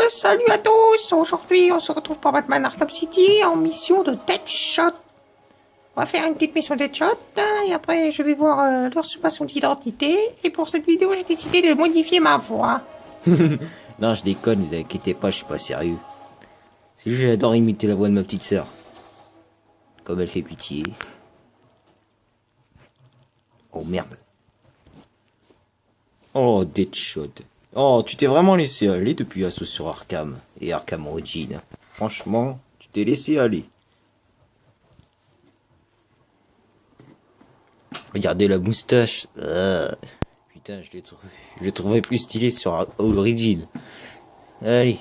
Salut à tous. Aujourd'hui, on se retrouve pour Batman Arkham City en mission de Deadshot. On va faire une petite mission Deadshot et après je vais voir l'usurpation d'identité. Et pour cette vidéo, j'ai décidé de modifier ma voix. Non, je déconne, vous inquiétez pas, je suis pas sérieux. C'est juste que j'adore imiter la voix de ma petite sœur. Comme elle fait pitié. Oh merde. Oh, Deadshot. Oh, tu t'es vraiment laissé aller depuis Assaut sur Arkham et Arkham Origins. Franchement, tu t'es laissé aller. Regardez la moustache. Putain, je le trouvais plus stylé sur Origins. Allez.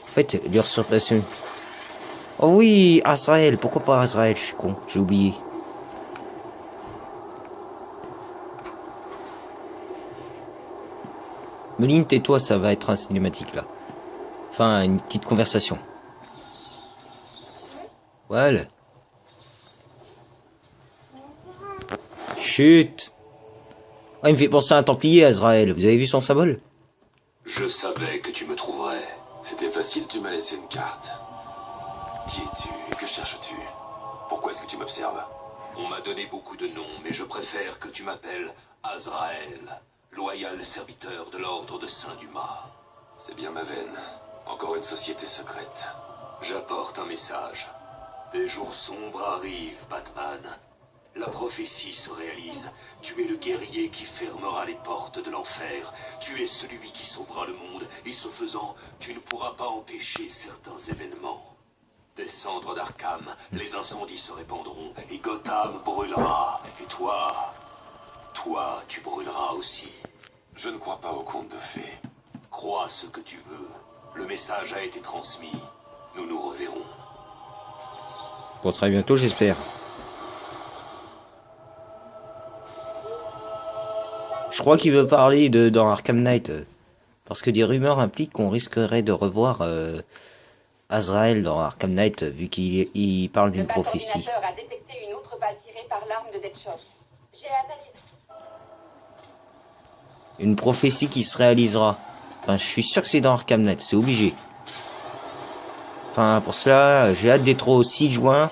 En fait, l'usurpation. Oh oui, Azrael. Pourquoi pas Azrael? Je suis con, j'ai oublié. Meline, tais-toi, ça va être un cinématique là. Enfin, une petite conversation. Voilà. Chut. Oh, il me fait penser à un Templier, Azrael. Vous avez vu son symbole? Je savais que tu me trouverais. C'était facile, tu m'as laissé une carte. Qui es-tu et que cherches-tu? Pourquoi est-ce que tu m'observes? On m'a donné beaucoup de noms, mais je préfère que tu m'appelles Azrael, loyal serviteur de l'ordre de Saint-Dumas. C'est bien ma veine. Encore une société secrète. J'apporte un message. Des jours sombres arrivent, Batman. La prophétie se réalise. Tu es le guerrier qui fermera les portes de l'enfer. Tu es celui qui sauvera le monde. Et ce faisant, tu ne pourras pas empêcher certains événements. Des cendres d'Arkham, les incendies se répandront. Et Gotham brûlera. Et toi, tu brûleras aussi. Je ne crois pas aux contes de fées. Crois ce que tu veux. Le message a été transmis. Nous nous reverrons. Pour très bientôt, j'espère. Je crois qu'il veut parler dans Arkham Knight. Parce que des rumeurs impliquent qu'on risquerait de revoir Azrael dans Arkham Knight, vu qu'il parle d'une prophétie. Le Bat-Ordinateur a détecté une autre balle tirée par l'arme de Deadshot. J'ai analysé. Une prophétie qui se réalisera. Enfin, je suis sûr que c'est dans Arkham Knight, c'est obligé. Enfin, pour cela, j'ai hâte d'être au 6 juin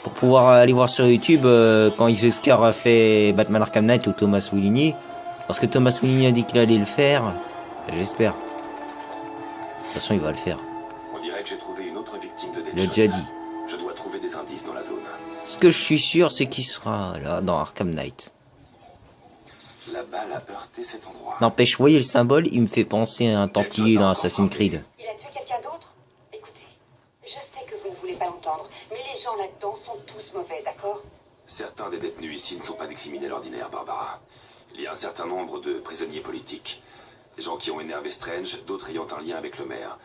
pour pouvoir aller voir sur YouTube quand X-Scar a fait Batman Arkham Knight ou Thomas Woollini. Parce que Thomas Woollini a dit qu'il allait le faire. J'espère. De toute façon, il va le faire. On dirait que j'ai trouvé une autre victime de Deadshot. Il l'a déjà dit. Je dois trouver des indices dans la zone. Ce que je suis sûr, c'est qu'il sera là dans Arkham Knight. La balle a heurté cet endroit. N'empêche, vous voyez le symbole, il me fait penser à un Templier dans Assassin's Creed. Il a tué quelqu'un d'autre? Écoutez, je sais que vous ne voulez pas l'entendre, mais les gens là-dedans sont tous mauvais, d'accord? Certains des détenus ici ne sont pas des criminels ordinaires, Barbara. Il y a un certain nombre de prisonniers politiques. Des gens qui ont énervé Strange, d'autres ayant un lien avec le maire.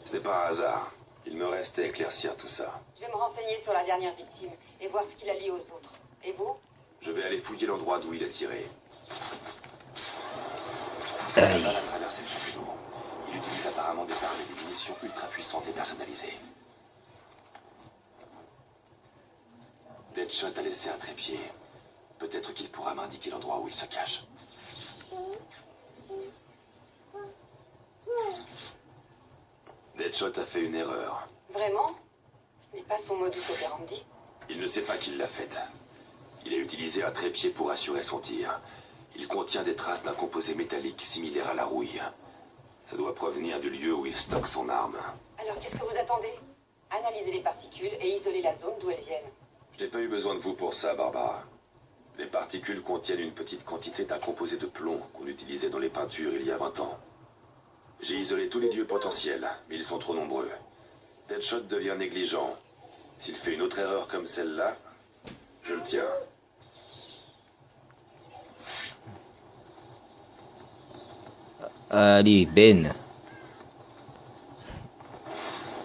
Ce n'est pas un hasard. Il me reste à éclaircir tout ça. Je vais me renseigner sur la dernière victime et voir ce qu'il a lié aux autres. Et vous? Je vais aller fouiller l'endroit d'où il a tiré. Allez. La balle a traversé le champignon. Il utilise apparemment des armes et des munitions ultra puissantes et personnalisées. Deadshot a laissé un trépied. Peut-être qu'il pourra m'indiquer l'endroit où il se cache. Deadshot a fait une erreur. Vraiment? Ce n'est pas son modus operandi. Il ne sait pas qu'il l'a faite. Il a utilisé un trépied pour assurer son tir. Il contient des traces d'un composé métallique similaire à la rouille. Ça doit provenir du lieu où il stocke son arme. Alors qu'est-ce que vous attendez? Analysez les particules et isolez la zone d'où elles viennent. Je n'ai pas eu besoin de vous pour ça, Barbara. Les particules contiennent une petite quantité d'un composé de plomb qu'on utilisait dans les peintures il y a 20 ans. J'ai isolé tous les lieux potentiels, mais ils sont trop nombreux. Deadshot devient négligent. S'il fait une autre erreur comme celle-là, je le tiens. Allez, Ben.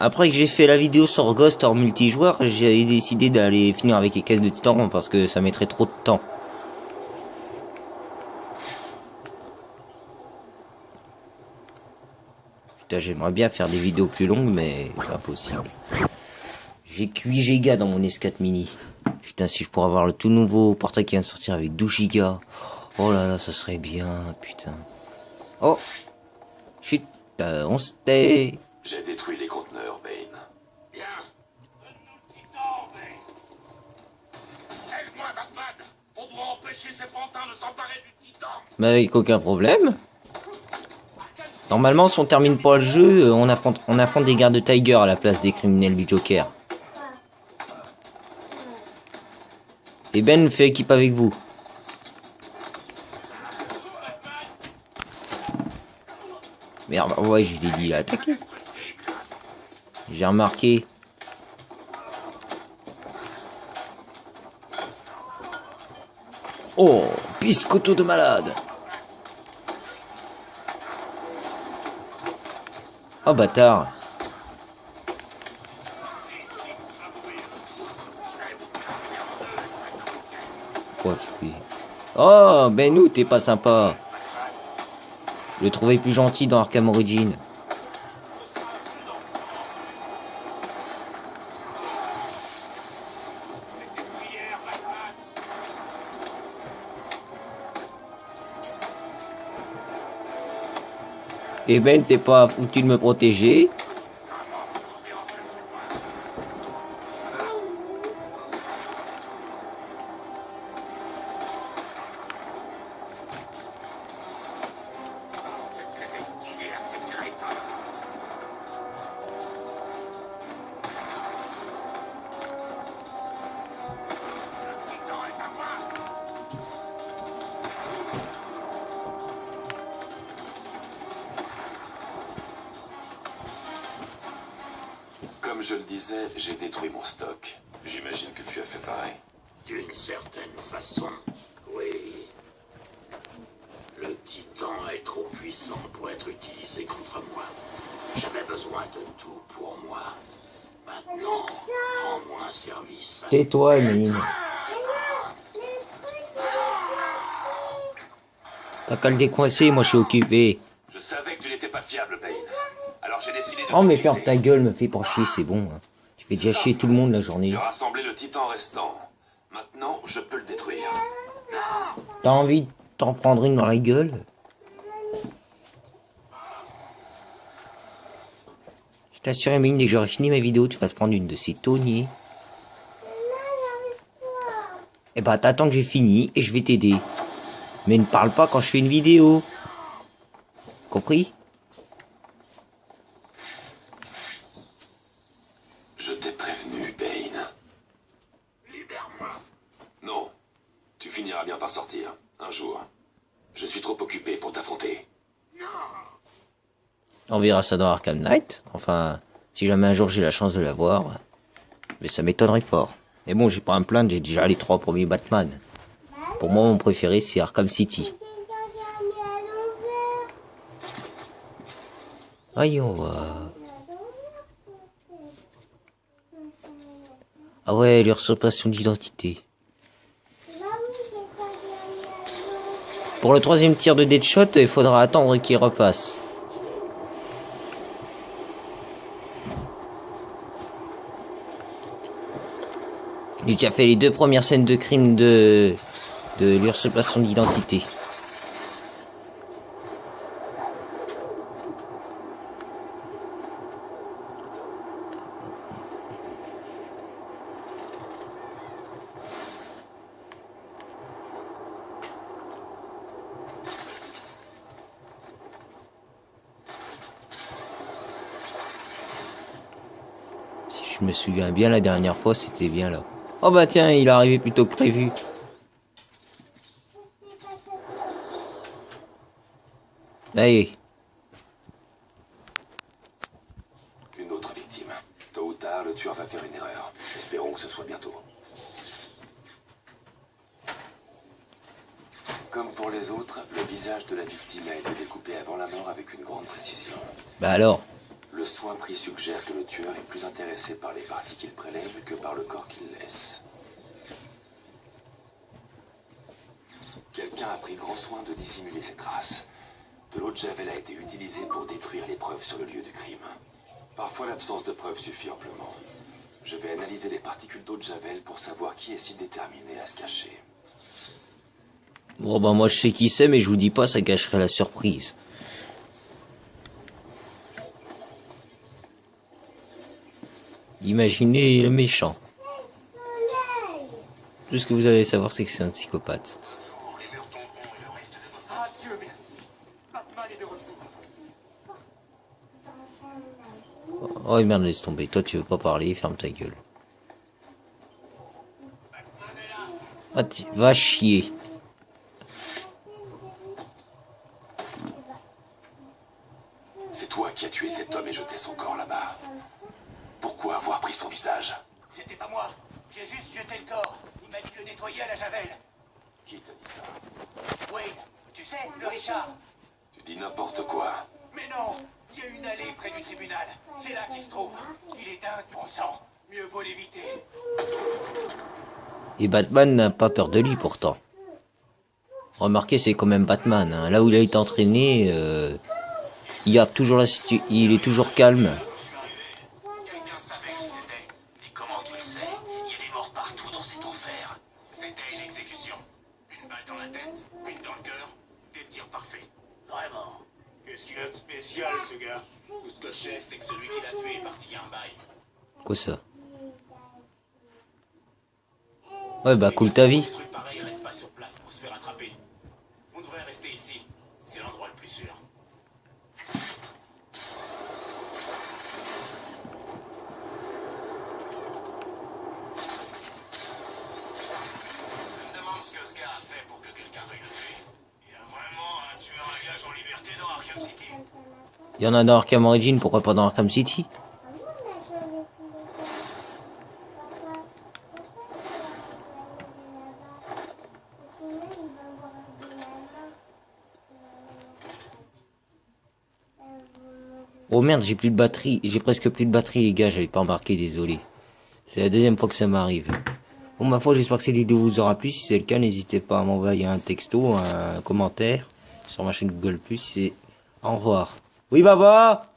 Après que j'ai fait la vidéo sur Ghost hors multijoueur, j'ai décidé d'aller finir avec les caisses de Titan parce que ça mettrait trop de temps. Putain, j'aimerais bien faire des vidéos plus longues, mais c'est impossible. J'ai que 8 Go dans mon S4 mini. Putain, si je pourrais avoir le tout nouveau portrait qui vient de sortir avec 12 Go. Oh là là, ça serait bien, putain. Oh, shit. on se tait. J'ai détruit les conteneurs, Bane. Bien. Donne-nous le titan, Bane. Aide-moi, Batman. On doit empêcher ces pantins de s'emparer du titan. Mais avec aucun problème. Normalement, si on termine pas le jeu, on affronte des gardes de Tiger à la place des criminels du Joker. Et Ben fait équipe avec vous. Merde, ouais, je l'ai dit, il a attaqué. J'ai remarqué. Oh, biscotto de malade. Oh, bâtard. Oh, oh, ben nous, t'es pas sympa. Je le trouvais plus gentil dans Arkham Origins. Et Ben, t'es pas foutu de me protéger. Comme je le disais, j'ai détruit mon stock. J'imagine que tu as fait pareil. D'une certaine façon, oui. Le titan est trop puissant pour être utilisé contre moi. J'avais besoin de tout pour moi. Maintenant, rends-moi un service. Tais-toi, Emeline. T'as qu'à le décoincer, moi je suis occupé. Je savais que tu n'étais pas fiable, Bane. Alors j'ai décidé de... Oh, mais t'utiliser. ferme ta gueule, me fais pas chier, c'est bon. Hein. Tu fais déjà chier tout le monde la journée. J'ai rassemblé le titan restant. Maintenant, je peux le détruire. T'as envie de t'en prendre une dans la gueule? Je t'assure, Emeline, dès que j'aurai fini ma vidéo, tu vas te prendre une de ces tonniers. Eh bah, t'attends que j'ai fini et je vais t'aider. Mais ne parle pas quand je fais une vidéo. Compris? Je t'ai prévenu, Bane. Libère-moi. Non. Tu finiras bien par sortir. Un jour. Je suis trop occupé pour t'affronter. On verra ça dans Arkham Knight. Enfin, si jamais un jour j'ai la chance de la voir. Mais ça m'étonnerait fort. Mais bon, j'ai pas à me plaindre, j'ai déjà les 3 premiers Batman. Pour moi, mon préféré, c'est Arkham City. Aïe, on va... Ah ouais, l'usurpation d'identité. Pour le 3e tir de Deadshot, il faudra attendre qu'il repasse. J'ai déjà fait les 2 premières scènes de crime de l'usurpation d'identité. Si je me souviens bien, la dernière fois, c'était bien là. Oh bah tiens, il est arrivé plus tôt que prévu. Allez. Une autre victime. Tôt ou tard, le tueur va faire une erreur. Espérons que ce soit bientôt. Comme pour les autres, le visage de la victime a été découpé avant la mort avec une grande précision. Bah alors. Le soin pris suggère que le tueur est plus intéressé par les parties qu'il prélève que par le corps qu'il laisse. Quelqu'un a pris grand soin de dissimuler ses traces. De l'eau de Javel a été utilisée pour détruire les preuves sur le lieu du crime. Parfois, l'absence de preuves suffit amplement. Je vais analyser les particules d'eau de Javel pour savoir qui est si déterminé à se cacher. Bon bah moi je sais qui c'est, mais je vous dis pas, ça gâcherait la surprise. Imaginez le méchant. Tout ce que vous avez à savoir, c'est que c'est un psychopathe. Ah Dieu merci. Batman est de retour. Oh merde, laisse tomber. Toi, tu veux pas parler, ferme ta gueule. Ah, va chier. C'est toi qui as tué cet homme et jeté son corps là-bas. Pourquoi avoir pris son visage? C'était pas moi. J'ai juste jeté le corps. Il m'a dit de le nettoyer à la javel. Qui t'a dit ça? Wayne, tu sais, le Richard. Tu dis n'importe quoi. Mais non, il y a une allée près du tribunal. C'est là qu'il se trouve. Il est dingue, bon sang. Mieux vaut l'éviter. Et Batman n'a pas peur de lui pourtant. Remarquez, c'est quand même Batman. Hein. Là où il a été entraîné, il a toujours il est toujours calme. Quelqu'un savait qui c'était. Et comment tu le sais? Il y a des morts partout dans cet enfer. C'était une exécution. Une balle dans la tête, une dans le cœur, des tirs parfaits. Vraiment. Qu'est-ce qu'il a de spécial, ce gars? Tout ce que je sais, c'est que celui qui l'a tué est parti il y a un bail. Quoi ça? Ouais bah cool ta vie. Des trucs pareils restent pas sur place pour se faire attraper. On devrait rester ici. C'est l'endroit le plus sûr. Je me demande ce que ce gars a fait pour que quelqu'un veuille le tuer. Il y a vraiment un tueur à gages en liberté dans Arkham City? Il y en a dans Arkham Origins, pourquoi pas dans Arkham City? Oh merde, j'ai plus de batterie, j'ai presque plus de batterie les gars, j'avais pas remarqué, désolé. C'est la deuxième fois que ça m'arrive. Bon ma foi, j'espère que cette vidéo vous aura plu, si c'est le cas, n'hésitez pas à m'envoyer un texto, un commentaire sur ma chaîne Google+, et au revoir. Oui baba.